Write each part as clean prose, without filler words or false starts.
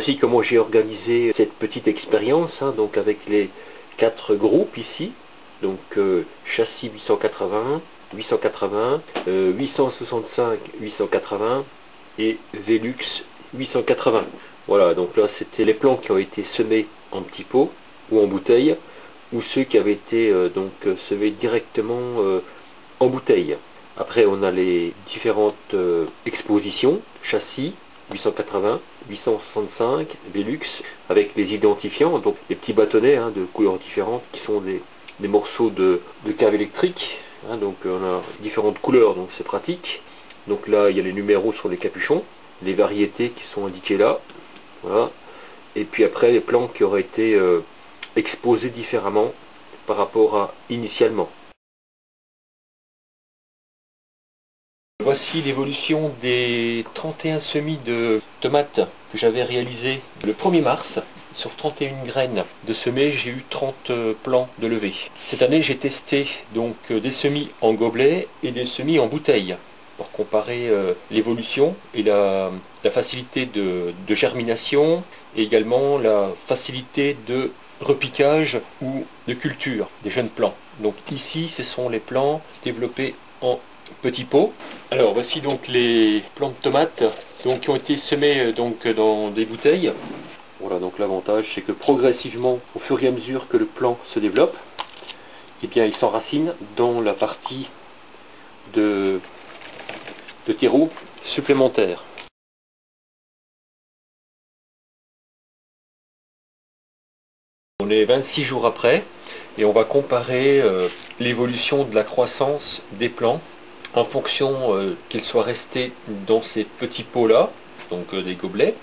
voici comment j'ai organisé cette petite expérience, donc avec les 4 groupes ici. Donc châssis 880, 880, 865, 880 et Velux 880. Voilà, donc là c'était les plants qui ont été semés en petits pots ou en bouteille, ou ceux qui avaient été semés directement en bouteille. Après on a les différentes expositions, châssis 880, 865, Velux, avec les identifiants, donc les petits bâtonnets de couleurs différentes qui sont des morceaux de cave électrique. Donc on a différentes couleurs, donc c'est pratique. Donc là il y a les numéros sur les capuchons, les variétés qui sont indiquées là. Voilà. Et puis après les plants qui auraient été exposés différemment par rapport à initialement. Voici l'évolution des 31 semis de tomates que j'avais réalisé le 1er mars. Sur 31 graines de semées, j'ai eu 30 plants de levée. Cette année, j'ai testé donc des semis en gobelet et des semis en bouteille pour comparer l'évolution et la facilité de germination et également la facilité de repiquage ou de culture des jeunes plants. Donc ici, ce sont les plants développés en petits pots. Alors voici donc les plants de tomates qui ont été semés dans des bouteilles. Voilà, donc l'avantage c'est que progressivement, au fur et à mesure que le plant se développe, eh bien il s'enracine dans la partie de terreau supplémentaire. On est 26 jours après et on va comparer l'évolution de la croissance des plants en fonction qu'ils soient restés dans ces petits pots là, donc des gobelets.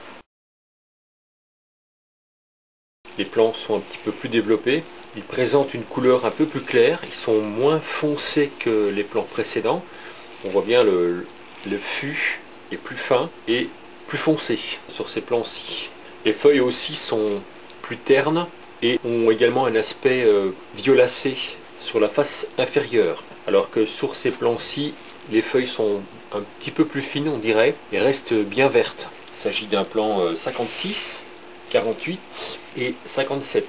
Les plants sont un petit peu plus développés, ils présentent une couleur un peu plus claire, ils sont moins foncés que les plants précédents. On voit bien le fût est plus fin et plus foncé sur ces plants-ci. Les feuilles aussi sont plus ternes et ont également un aspect violacé sur la face inférieure. Alors que sur ces plants-ci, les feuilles sont un petit peu plus fines, on dirait, et restent bien vertes. Il s'agit d'un plant 56, 48 et 57.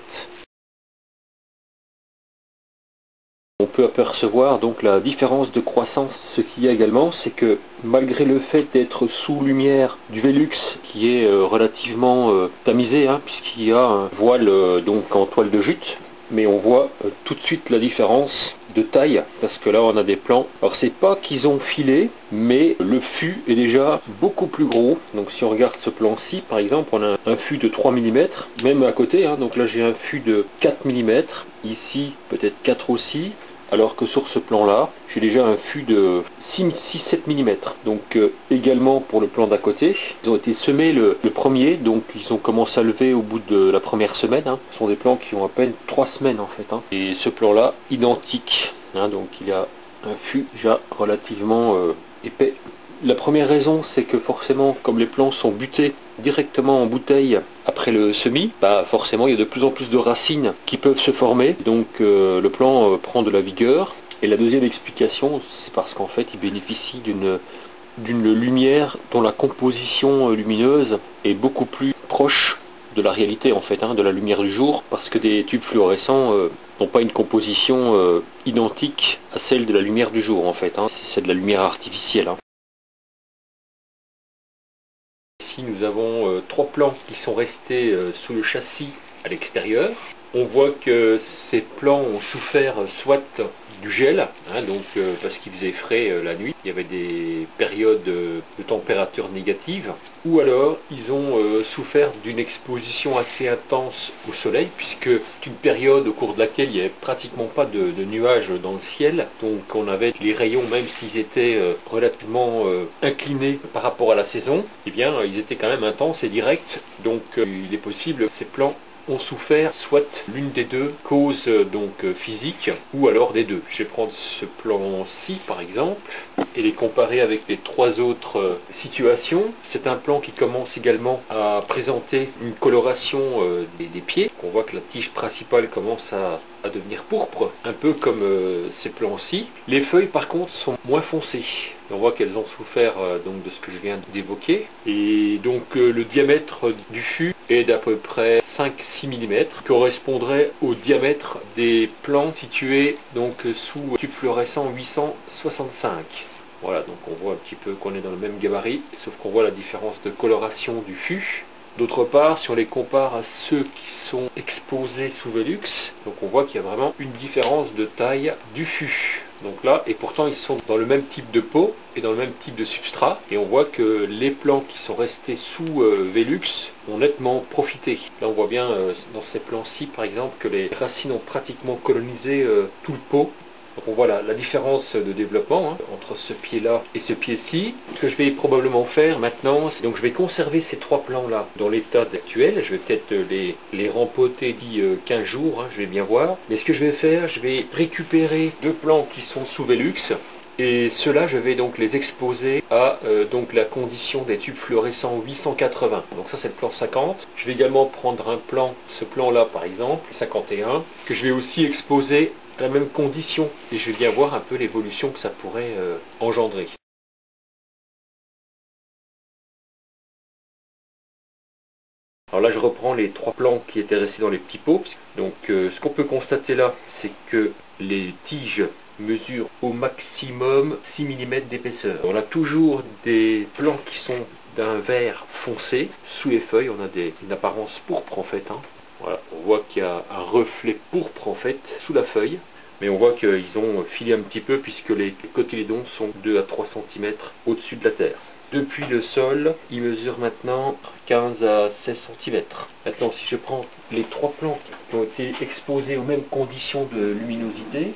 On peut apercevoir donc la différence de croissance. Ce qu'il y a également, c'est que malgré le fait d'être sous lumière du Velux, qui est relativement tamisé, puisqu'il y a un voile donc en toile de jute, mais on voit tout de suite la différence de taille, parce que là on a des plants. Alors c'est pas qu'ils ont filé, mais le fût est déjà beaucoup plus gros. Donc si on regarde ce plan-ci, par exemple, on a un fût de 3 mm, même à côté, donc là j'ai un fût de 4 mm, ici peut-être 4 aussi. Alors que sur ce plan-là, j'ai déjà un fût de 6-7 mm. Donc également pour le plan d'à côté, ils ont été semés le premier, donc ils ont commencé à lever au bout de la première semaine. Ce sont des plants qui ont à peine 3 semaines en fait. Et ce plan-là, identique. Donc il y a un fût déjà relativement épais. La première raison, c'est que forcément, comme les plants sont butés directement en bouteille après le semis, forcément il y a de plus en plus de racines qui peuvent se former, donc le plant prend de la vigueur. Et la deuxième explication, c'est parce qu'en fait il bénéficie d'une lumière dont la composition lumineuse est beaucoup plus proche de la réalité en fait, de la lumière du jour, parce que des tubes fluorescents n'ont pas une composition identique à celle de la lumière du jour en fait, c'est de la lumière artificielle. Ici nous avons 3 plants qui sont restés sous le châssis à l'extérieur. On voit que ces plants ont souffert soit du gel, parce qu'il faisait frais la nuit, il y avait des périodes de température négative, ou alors ils ont souffert d'une exposition assez intense au soleil, puisque c'est une période au cours de laquelle il n'y avait pratiquement pas de nuages dans le ciel, donc on avait les rayons, même s'ils étaient relativement inclinés par rapport à la saison, eh bien ils étaient quand même intenses et directs, donc il est possible que ces plants ont souffert soit l'une des deux causes physiques ou alors des deux. Je vais prendre ce plan-ci par exemple et les comparer avec les 3 autres situations. C'est un plan qui commence également à présenter une coloration des pieds. On voit que la tige principale commence à devenir pourpre, un peu comme ces plans-ci. Les feuilles par contre sont moins foncées. On voit qu'elles ont souffert de ce que je viens d'évoquer. Et donc le diamètre du fût est d'à peu près 5-6 mm, correspondrait au diamètre des plans situés donc sous tube fluorescent 865. Voilà, donc on voit un petit peu qu'on est dans le même gabarit, sauf qu'on voit la différence de coloration du fût. D'autre part, si on les compare à ceux qui sont exposés sous Velux, donc on voit qu'il y a vraiment une différence de taille du fût. Donc là, et pourtant ils sont dans le même type de pot et dans le même type de substrat, et on voit que les plants qui sont restés sous Velux ont nettement profité. Là on voit bien dans ces plants-ci par exemple que les racines ont pratiquement colonisé tout le pot. Donc on voit la différence de développement entre ce pied-là et ce pied-ci. Ce que je vais probablement faire maintenant, c'est donc je vais conserver ces trois plans-là dans l'état actuel. Je vais peut-être les rempoter d'ici 15 jours, je vais bien voir. Mais ce que je vais faire, je vais récupérer deux plans qui sont sous Velux. Et ceux-là, je vais donc les exposer à donc la condition des tubes fluorescents 880. Donc ça c'est le plan 50. Je vais également prendre un plan, ce plan-là par exemple, 51, que je vais aussi exposer la même condition et je vais bien voir un peu l'évolution que ça pourrait engendrer. Alors là je reprends les trois plans qui étaient restés dans les petits pots. Donc ce qu'on peut constater là, c'est que les tiges mesurent au maximum 6 mm d'épaisseur. On a toujours des plans qui sont d'un vert foncé. Sous les feuilles on a une apparence pourpre en fait. Voilà, on voit qu'il y a un reflet pourpre en fait sous la feuille. Mais on voit qu'ils ont filé un petit peu puisque les cotylédons sont 2 à 3 cm au-dessus de la terre. Depuis le sol, ils mesurent maintenant 15 à 16 cm. Maintenant, si je prends les trois plants qui ont été exposés aux mêmes conditions de luminosité,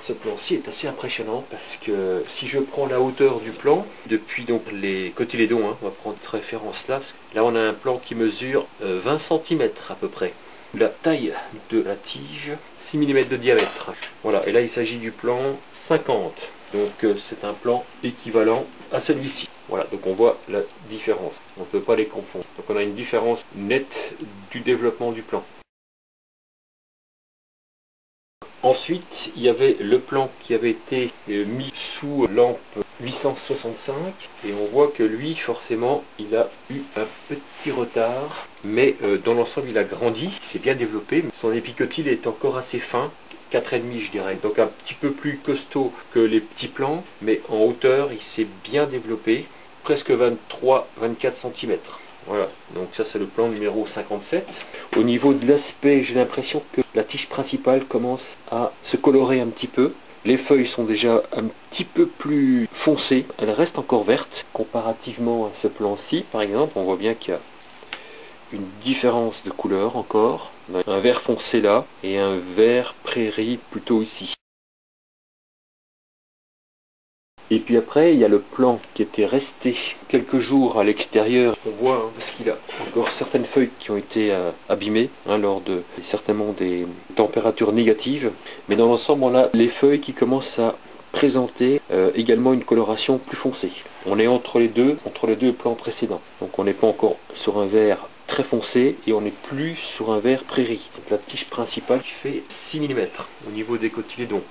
ce plan-ci est assez impressionnant parce que si je prends la hauteur du plan, depuis donc les cotylédons, on va prendre cette référence là, là on a un plan qui mesure 20 cm à peu près. La taille de la tige, 6 mm de diamètre. Voilà, et là il s'agit du plan 50. Donc c'est un plan équivalent à celui-ci. Voilà, donc on voit la différence. On ne peut pas les confondre. Donc on a une différence nette du développement du plan. Ensuite, il y avait le plan qui avait été mis sous lampe 865 et on voit que lui, forcément, il a eu un petit retard, mais dans l'ensemble, il a grandi, il s'est bien développé. Son épicotyle est encore assez fin, 4,5 je dirais, donc un petit peu plus costaud que les petits plans, mais en hauteur, il s'est bien développé, presque 23-24 cm. Voilà, donc ça c'est le plan numéro 57. Au niveau de l'aspect, j'ai l'impression que la tige principale commence à se colorer un petit peu. Les feuilles sont déjà un petit peu plus foncées, elles restent encore vertes. Comparativement à ce plan-ci, par exemple, on voit bien qu'il y a une différence de couleur encore. On a un vert foncé là et un vert prairie plutôt ici. Et puis après, il y a le plan qui était resté quelques jours à l'extérieur. On voit parce qu'il a encore certaines feuilles qui ont été abîmées lors de certainement des températures négatives. Mais dans l'ensemble, on a les feuilles qui commencent à présenter également une coloration plus foncée. On est entre les deux plans précédents. Donc on n'est pas encore sur un vert très foncé et on n'est plus sur un vert prairie. Donc la tige principale qui fait 6 mm au niveau des cotylédons.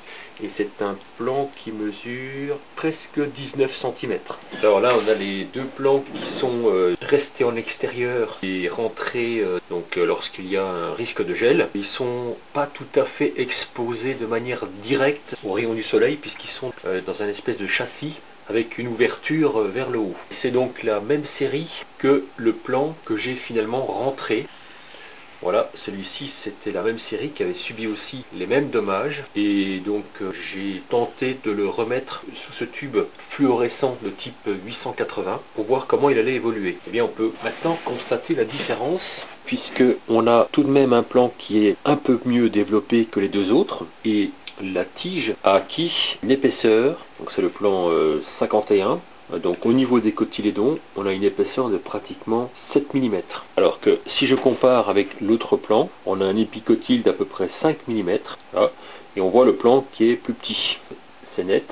Et c'est un plan qui mesure presque 19 cm. Alors là on a les deux plans qui sont restés en extérieur et rentrés donc lorsqu'il y a un risque de gel. Ils sont pas tout à fait exposés de manière directe aux rayons du soleil puisqu'ils sont dans un espèce de châssis avec une ouverture vers le haut. C'est donc la même série que le plan que j'ai finalement rentré. Voilà, celui-ci c'était la même série qui avait subi aussi les mêmes dommages et donc j'ai tenté de le remettre sous ce tube fluorescent de type 880 pour voir comment il allait évoluer. Et bien on peut maintenant constater la différence puisque on a tout de même un plan qui est un peu mieux développé que les deux autres et la tige a acquis une épaisseur, donc c'est le plan 51. Donc au niveau des cotylédons, on a une épaisseur de pratiquement 7 mm. Alors que si je compare avec l'autre plan, on a un épicotyle d'à peu près 5 mm. Là, et on voit le plan qui est plus petit. C'est net.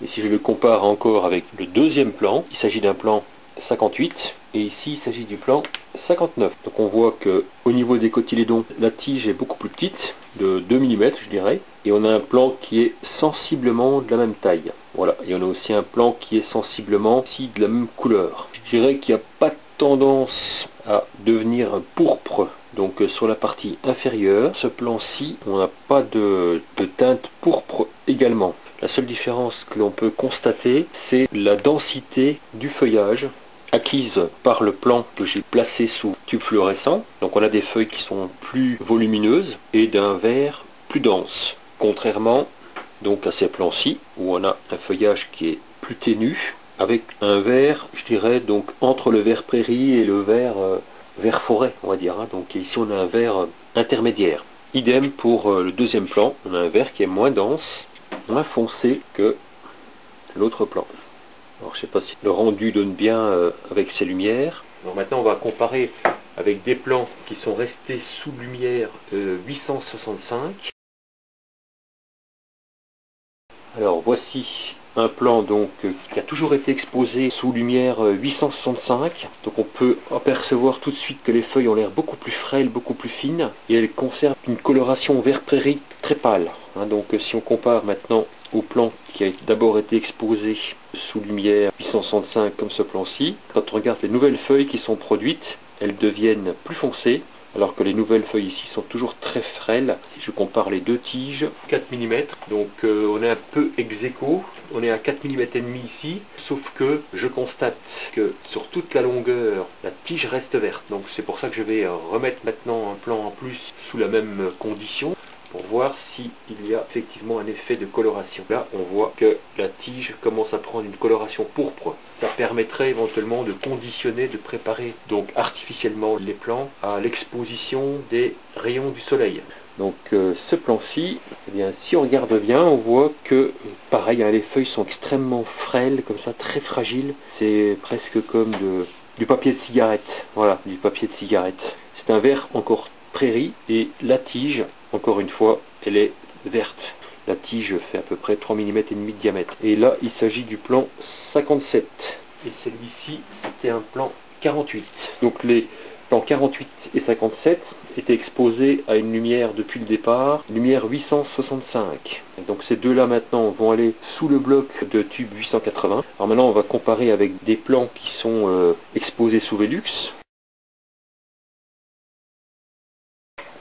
Et si je le compare encore avec le deuxième plan, il s'agit d'un plan 58. Et ici, il s'agit du plan 59. Donc on voit que au niveau des cotylédons, la tige est beaucoup plus petite, de 2 mm je dirais. Et on a un plan qui est sensiblement de la même taille. Voilà, et on a aussi un plan qui est sensiblement aussi de la même couleur. dirais qu'il n'y a pas de tendance à devenir pourpre. Donc sur la partie inférieure, ce plan-ci, on n'a pas de teinte pourpre également. La seule différence que l'on peut constater, c'est la densité du feuillage acquise par le plan que j'ai placé sous tube fluorescent. Donc on a des feuilles qui sont plus volumineuses et d'un vert plus dense. Contrairement donc à ces plans-ci, où on a un feuillage qui est plus ténu, avec un vert, je dirais, donc entre le vert prairie et le vert forêt, on va dire. Donc ici on a un vert intermédiaire. Idem pour le deuxième plan, on a un vert qui est moins dense, moins foncé que l'autre plan. Alors je ne sais pas si le rendu donne bien avec ces lumières. Alors maintenant on va comparer avec des plans qui sont restés sous lumière 865. Alors voici un plan donc qui a toujours été exposé sous lumière 865. Donc on peut apercevoir tout de suite que les feuilles ont l'air beaucoup plus frêles, beaucoup plus fines, et elles conservent une coloration vert prairie très pâle. Donc si on compare maintenant au plan qui a d'abord été exposé sous lumière 865 comme ce plan-ci, quand on regarde les nouvelles feuilles qui sont produites, elles deviennent plus foncées, alors que les nouvelles feuilles ici sont toujours très frêles. Si je compare les deux tiges, 4 mm, donc on est un peu ex-aequo, on est à 4 mm et demi ici, sauf que je constate que sur toute la longueur, la tige reste verte. Donc c'est pour ça que je vais remettre maintenant un plan en plus sous la même condition, pour voir s'il y a effectivement un effet de coloration. Là, on voit que la tige commence à prendre une coloration pourpre. Ça permettrait éventuellement de conditionner, de préparer donc artificiellement les plants à l'exposition des rayons du soleil. Donc ce plan-ci, eh bien, si on regarde bien, on voit que pareil, les feuilles sont extrêmement frêles, comme ça, très fragiles. C'est presque comme du papier de cigarette. Voilà, du papier de cigarette. C'est un vert encore prairie, et la tige, encore une fois, elle est verte. La tige fait à peu près 3 mm et demi de diamètre. Et là, il s'agit du plan 57. Et celui-ci, c'était un plan 48. Donc les plans 48 et 57 étaient exposés à une lumière depuis le départ, lumière 865. Et donc ces deux-là maintenant vont aller sous le bloc de tube 880. Alors maintenant, on va comparer avec des plans qui sont exposés sous Velux.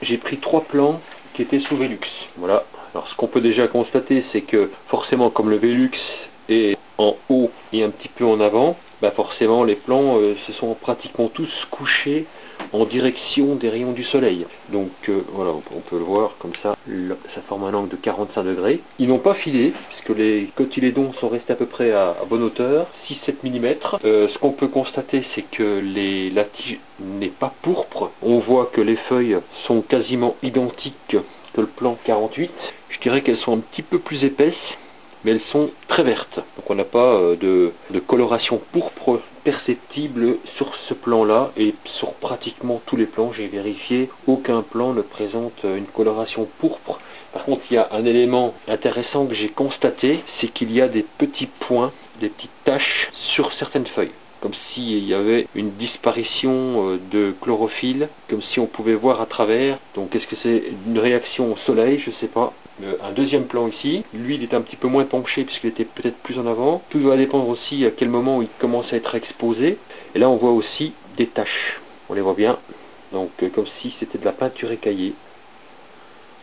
J'ai pris 3 plans qui étaient sous Velux. Voilà. Alors ce qu'on peut déjà constater, c'est que forcément comme le Velux est en haut et un petit peu en avant, forcément les plans se sont pratiquement tous couchés en direction des rayons du soleil. Donc voilà, on peut le voir comme ça, là, ça forme un angle de 45 degrés. Ils n'ont pas filé, puisque les cotylédons sont restés à peu près à bonne hauteur, 6-7 mm. Ce qu'on peut constater, c'est que la tige n'est pas pourpre. On voit que les feuilles sont quasiment identiques que le plan 48. Je dirais qu'elles sont un petit peu plus épaisses, mais elles sont très vertes. Donc on n'a pas de coloration pourpre perceptible sur ce plan-là, et sur pratiquement tous les plans, j'ai vérifié, aucun plan ne présente une coloration pourpre. Par contre, il y a un élément intéressant que j'ai constaté, c'est qu'il y a des petits points, des petites taches sur certaines feuilles, comme s'il y avait une disparition de chlorophylle, comme si on pouvait voir à travers. Donc est-ce que c'est une réaction au soleil? Je ne sais pas. Un deuxième plan ici, lui il est un petit peu moins penché puisqu'il était peut-être plus en avant. Tout va dépendre aussi à quel moment il commence à être exposé. Et là on voit aussi des taches. On les voit bien. Donc comme si c'était de la peinture écaillée.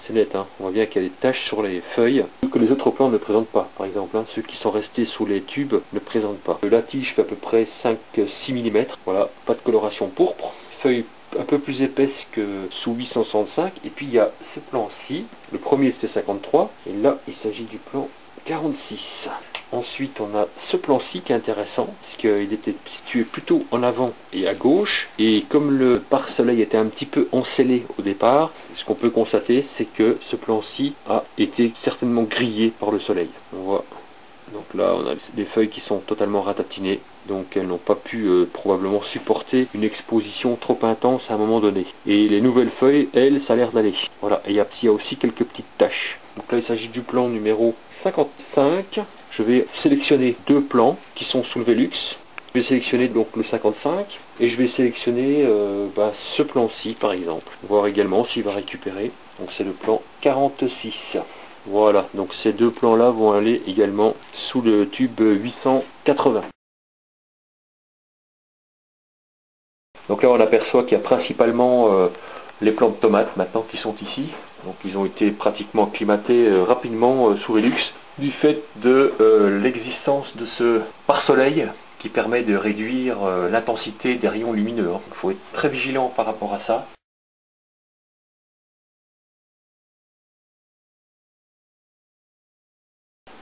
C'est net, hein. On voit bien qu'il y a des taches sur les feuilles que les autres plans ne présentent pas. Par exemple, ceux qui sont restés sous les tubes ne présentent pas. La tige fait à peu près 5-6 mm. Voilà, pas de coloration pourpre. Feuilles un peu plus épaisse que sous 865, et puis il y a ce plan-ci, le premier c'était 53, et là il s'agit du plan 46. Ensuite on a ce plan-ci qui est intéressant, puisqu'il était situé plutôt en avant et à gauche, et comme le pare-soleil était un petit peu encelé au départ, ce qu'on peut constater c'est que ce plan-ci a été certainement grillé par le soleil. On voit. Donc là, on a des feuilles qui sont totalement ratatinées, donc elles n'ont pas pu probablement supporter une exposition trop intense à un moment donné. Et les nouvelles feuilles, elles, ça a l'air d'aller. Voilà, et il y a aussi quelques petites taches. Donc là, il s'agit du plan numéro 55. Je vais sélectionner 2 plans qui sont sous le Velux. Je vais sélectionner donc le 55, et je vais sélectionner ce plan-ci par exemple. Voir également s'il va récupérer. Donc c'est le plan 46. Voilà, donc ces 2 plans-là vont aller également sous le tube 880. Donc là on aperçoit qu'il y a principalement les plants de tomates maintenant qui sont ici. Donc ils ont été pratiquement acclimatés rapidement sous Velux du fait de l'existence de ce pare-soleil qui permet de réduire l'intensité des rayons lumineux. Il faut être très vigilant par rapport à ça.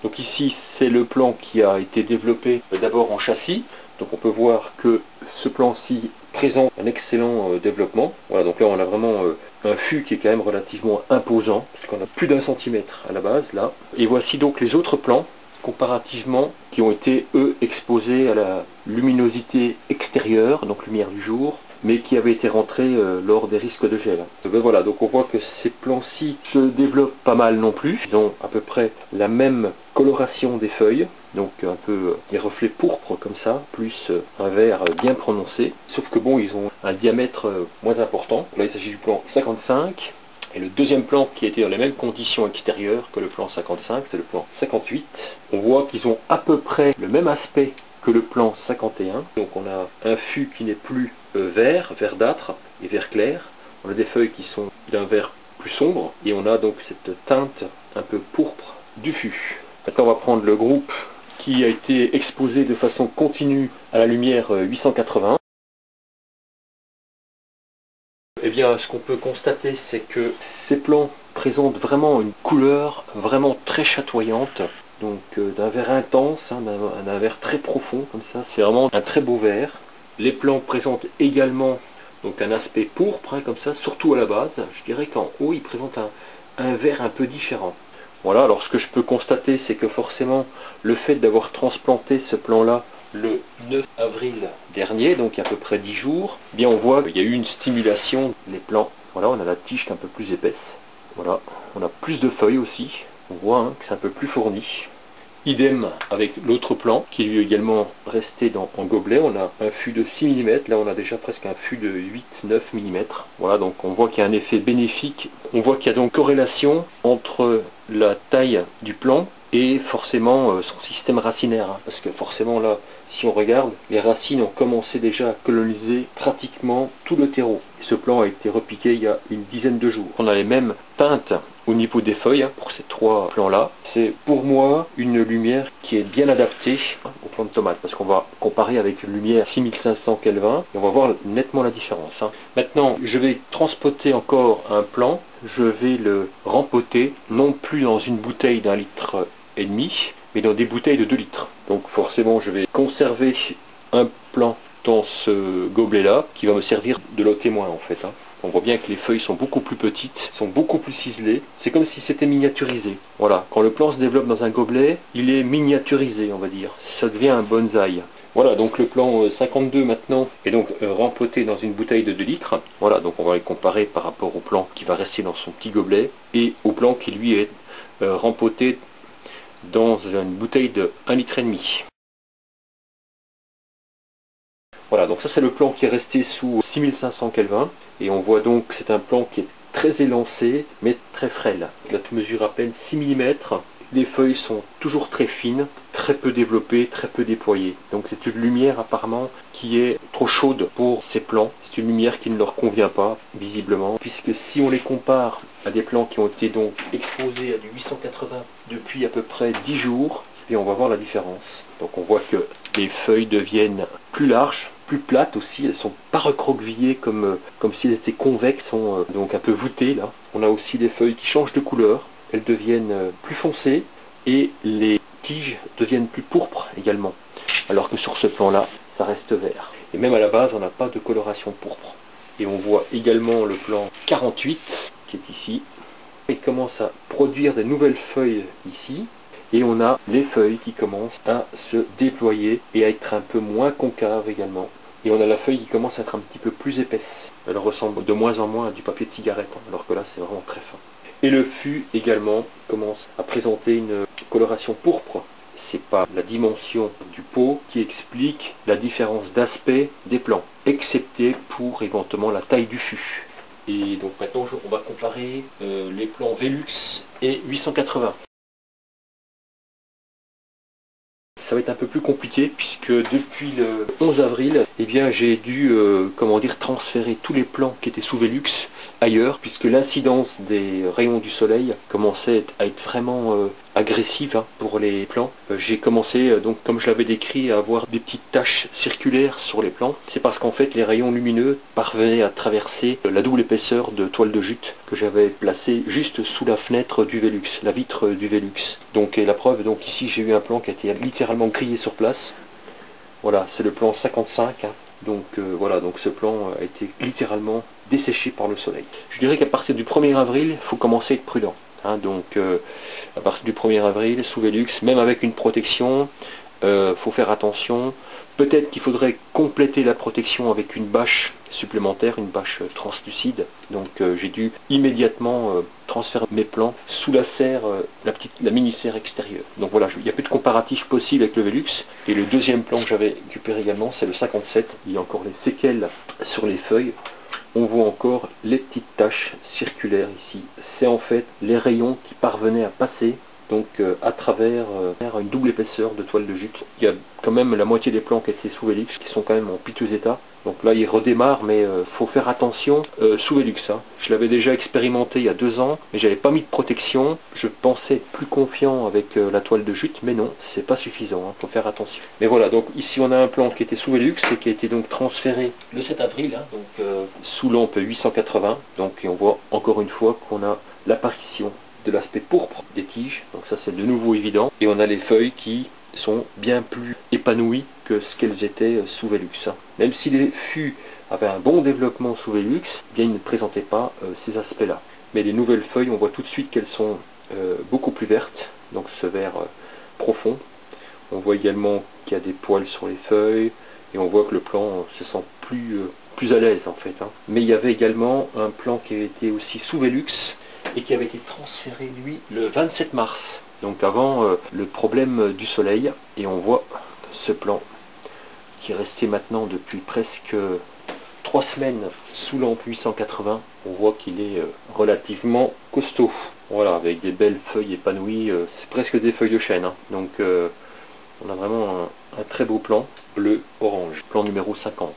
Donc ici c'est le plan qui a été développé d'abord en châssis. Donc on peut voir que ce plan-ci présente un excellent développement. Voilà, donc là on a vraiment un fût qui est quand même relativement imposant, puisqu'on a plus d'1 centimètre à la base là. Et voici donc les autres plans, comparativement, qui ont été eux exposés à la luminosité extérieure, donc lumière du jour, mais qui avaient été rentrés lors des risques de gel. Ben voilà, donc on voit que ces plans-ci se développent pas mal non plus. Ils ont à peu près la même coloration des feuilles, donc un peu des reflets pourpres comme ça, plus un vert bien prononcé. Sauf que bon, ils ont un diamètre moins important. Là il s'agit du plan 55. Et le deuxième plan qui était dans les mêmes conditions extérieures que le plan 55, c'est le plan 58. On voit qu'ils ont à peu près le même aspect que le plan 51. Donc on a un fût qui n'est plus vert, verdâtre et vert clair. On a des feuilles qui sont d'un vert plus sombre et on a donc cette teinte un peu pourpre du fût. Maintenant on va prendre le groupe qui a été exposé de façon continue à la lumière 880. Eh bien, ce qu'on peut constater, c'est que ces plants présentent vraiment une couleur vraiment très chatoyante, donc d'un vert intense, hein, d'un vert très profond, comme ça. C'est vraiment un très beau vert. Les plants présentent également donc un aspect pourpre, hein, comme ça, surtout à la base. Je dirais qu'en haut, ils présentent un vert un peu différent. Voilà, alors ce que je peux constater, c'est que forcément, le fait d'avoir transplanté ce plan-là le 9 avril dernier, donc il y a à peu près 10 jours, eh bien on voit qu'il y a eu une stimulation des plants. Voilà, on a la tige qui est un peu plus épaisse. Voilà, on a plus de feuilles aussi. On voit hein, que c'est un peu plus fourni. Idem avec l'autre plan, qui est lui également resté en gobelet. On a un fût de 6 mm, là on a déjà presque un fût de 8-9 mm. Voilà, donc on voit qu'il y a un effet bénéfique. On voit qu'il y a donc corrélation entre la taille du plan et forcément son système racinaire. Hein, parce que forcément là, si on regarde, les racines ont commencé déjà à coloniser pratiquement tout le terreau. Et ce plan a été repiqué il y a une dizaine de jours. On a les mêmes teintes au niveau des feuilles hein, pour ces trois plans-là. C'est pour moi une lumière qui est bien adaptée au plan de tomate parce qu'on va comparer avec une lumière 6500 Kelvin et on va voir nettement la différence. Hein. Maintenant, je vais transpoter encore un plan. Je vais le rempoter non plus dans une bouteille d'1,5 litre, mais dans des bouteilles de 2 litres. Donc forcément, je vais conserver un plan dans ce gobelet-là qui va me servir de lot témoin en fait. Hein. On voit bien que les feuilles sont beaucoup plus petites, sont beaucoup plus ciselées. C'est comme si c'était miniaturisé. Voilà, quand le plan se développe dans un gobelet, il est miniaturisé, on va dire. Ça devient un bonsaï. Voilà, donc le plan 52 maintenant est donc rempoté dans une bouteille de 2 litres. Voilà, donc on va les comparer par rapport au plan qui va rester dans son petit gobelet et au plan qui lui est rempoté dans une bouteille de 1,5 litre. Voilà, donc ça c'est le plan qui est resté sous 6500 Kelvin. Et on voit donc que c'est un plan qui est très élancé, mais très frêle. La mesure à peine 6 mm. Les feuilles sont toujours très fines, très peu développées, très peu déployées. Donc c'est une lumière apparemment qui est trop chaude pour ces plants. C'est une lumière qui ne leur convient pas, visiblement, puisque si on les compare à des plants qui ont été donc exposés à du 880 depuis à peu près 10 jours, et on va voir la différence. Donc on voit que les feuilles deviennent plus larges, plus plates aussi, elles sont pas recroquevillées comme si elles étaient convexes, sont donc un peu voûtées là. On a aussi des feuilles qui changent de couleur, elles deviennent plus foncées et les tiges deviennent plus pourpres également. Alors que sur ce plan là, ça reste vert. Et même à la base, on n'a pas de coloration pourpre. Et on voit également le plan 48 qui est ici. Il commence à produire des nouvelles feuilles ici. Et on a les feuilles qui commencent à se déployer et à être un peu moins concaves également. Et on a la feuille qui commence à être un petit peu plus épaisse. Elle ressemble de moins en moins à du papier de cigarette, hein, alors que là c'est vraiment très fin. Et le fût également commence à présenter une coloration pourpre. C'est pas la dimension du pot qui explique la différence d'aspect des plants, excepté pour éventuellement la taille du fût. Et donc maintenant on va comparer les plans Velux et 880. ça va être un peu plus compliqué puisque depuis le 11 avril, eh bien j'ai dû comment dire, transférer tous les plans qui étaient sous Velux ailleurs puisque l'incidence des rayons du soleil commençait à être vraiment agressive hein, pour les plans. J'ai commencé donc comme je l'avais décrit à avoir des petites taches circulaires sur les plans. C'est parce qu'en fait les rayons lumineux parvenaient à traverser la double épaisseur de toile de jute que j'avais placée juste sous la fenêtre du Velux, la vitre du Velux. Donc et la preuve, donc ici j'ai eu un plan qui a été littéralement grillé sur place. Voilà, c'est le plan 55. Hein. Donc voilà, donc ce plan a été littéralement desséché par le soleil. Je dirais qu'à partir du 1er avril, il faut commencer à être prudent. Hein, donc à partir du 1er avril, sous Velux, même avec une protection, faut faire attention. Peut-être qu'il faudrait compléter la protection avec une bâche supplémentaire, une bâche translucide. Donc j'ai dû immédiatement transférer mes plans sous la serre, la mini serre extérieure. Donc voilà, il n'y a plus de comparatif possible avec le Velux. Et le deuxième plan que j'avais récupéré également, c'est le 57. Il y a encore les séquelles sur les feuilles. On voit encore les petites taches circulaires ici. C'est en fait les rayons qui parvenaient à passer donc à travers une double épaisseur de toile de jute. Il y a quand même la moitié des plans qui étaient sous Velux qui sont quand même en piteux état. Donc là il redémarre, mais faut faire attention sous Velux. Hein. Je l'avais déjà expérimenté il y a 2 ans, mais j'avais pas mis de protection. Je pensais être plus confiant avec la toile de jute, mais non, c'est pas suffisant, hein. Faut faire attention. Mais voilà, donc ici on a un plan qui était sous Velux et qui a été donc transféré le 7 avril, hein, donc sous lampe 880. Donc et on voit encore une fois qu'on a l'apparition de l'aspect pourpre des tiges, donc ça c'est de nouveau évident, et on a les feuilles qui sont bien plus épanouies que ce qu'elles étaient sous Velux. Même si les fûts avaient un bon développement sous Velux, bien ils ne présentaient pas ces aspects-là. Mais les nouvelles feuilles, on voit tout de suite qu'elles sont beaucoup plus vertes, donc ce vert profond. On voit également qu'il y a des poils sur les feuilles, et on voit que le plan se sent plus à l'aise en fait. Hein. Mais il y avait également un plan qui avait été aussi sous Velux, et qui avait été transféré lui le 27 mars. Donc avant le problème du soleil, et on voit ce plan qui est resté maintenant depuis presque 3 semaines sous lampe 880. On voit qu'il est relativement costaud. Voilà, avec des belles feuilles épanouies, c'est presque des feuilles de chêne. Hein. Donc on a vraiment un très beau plan, bleu-orange, plan numéro 50.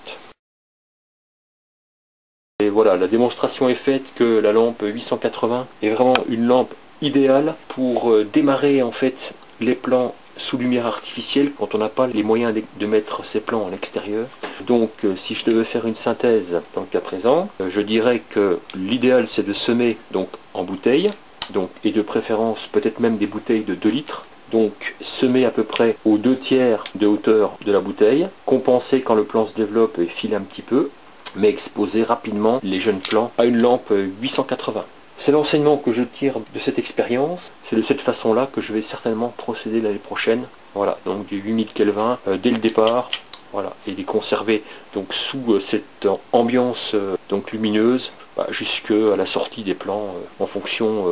Et voilà, la démonstration est faite que la lampe 880 est vraiment une lampe idéale pour démarrer en fait les plans sous lumière artificielle quand on n'a pas les moyens de mettre ces plans à l'extérieur. Donc si je devais faire une synthèse dans le cas présent, je dirais que l'idéal c'est de semer donc en bouteille, donc, et de préférence peut-être même des bouteilles de 2 litres. Donc semer à peu près aux 2/3 de hauteur de la bouteille, compenser quand le plan se développe et filer un petit peu, mais exposer rapidement les jeunes plants à une lampe 880. C'est l'enseignement que je tire de cette expérience. C'est de cette façon-là que je vais certainement procéder l'année prochaine. Voilà, donc du 8000 Kelvin dès le départ, voilà, et les conserver donc sous cette ambiance donc lumineuse jusqu'à la sortie des plants en fonction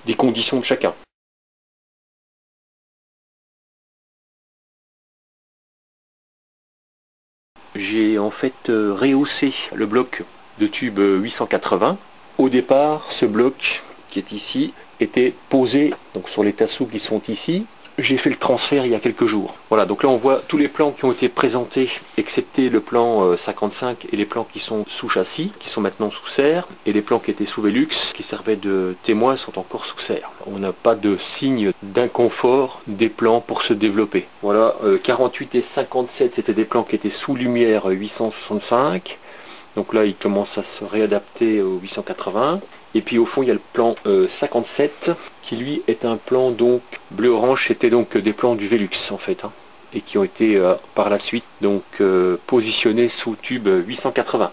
des conditions de chacun. J'ai en fait rehaussé le bloc de tube 880. Au départ, ce bloc qui est ici était posé donc sur les tasseaux qui sont ici. J'ai fait le transfert il y a quelques jours. Voilà, donc là on voit tous les plans qui ont été présentés, excepté le plan 55 et les plans qui sont sous châssis, qui sont maintenant sous serre, et les plans qui étaient sous Velux, qui servaient de témoins, sont encore sous serre. On n'a pas de signe d'inconfort des plans pour se développer. Voilà, 48 et 57 c'était des plans qui étaient sous lumière 865. Donc là, il commence à se réadapter au 880. Et puis au fond, il y a le plan 57, qui lui est un plan donc bleu-orange. C'était donc des plans du Velux en fait, hein, et qui ont été par la suite donc positionnés sous tube 880.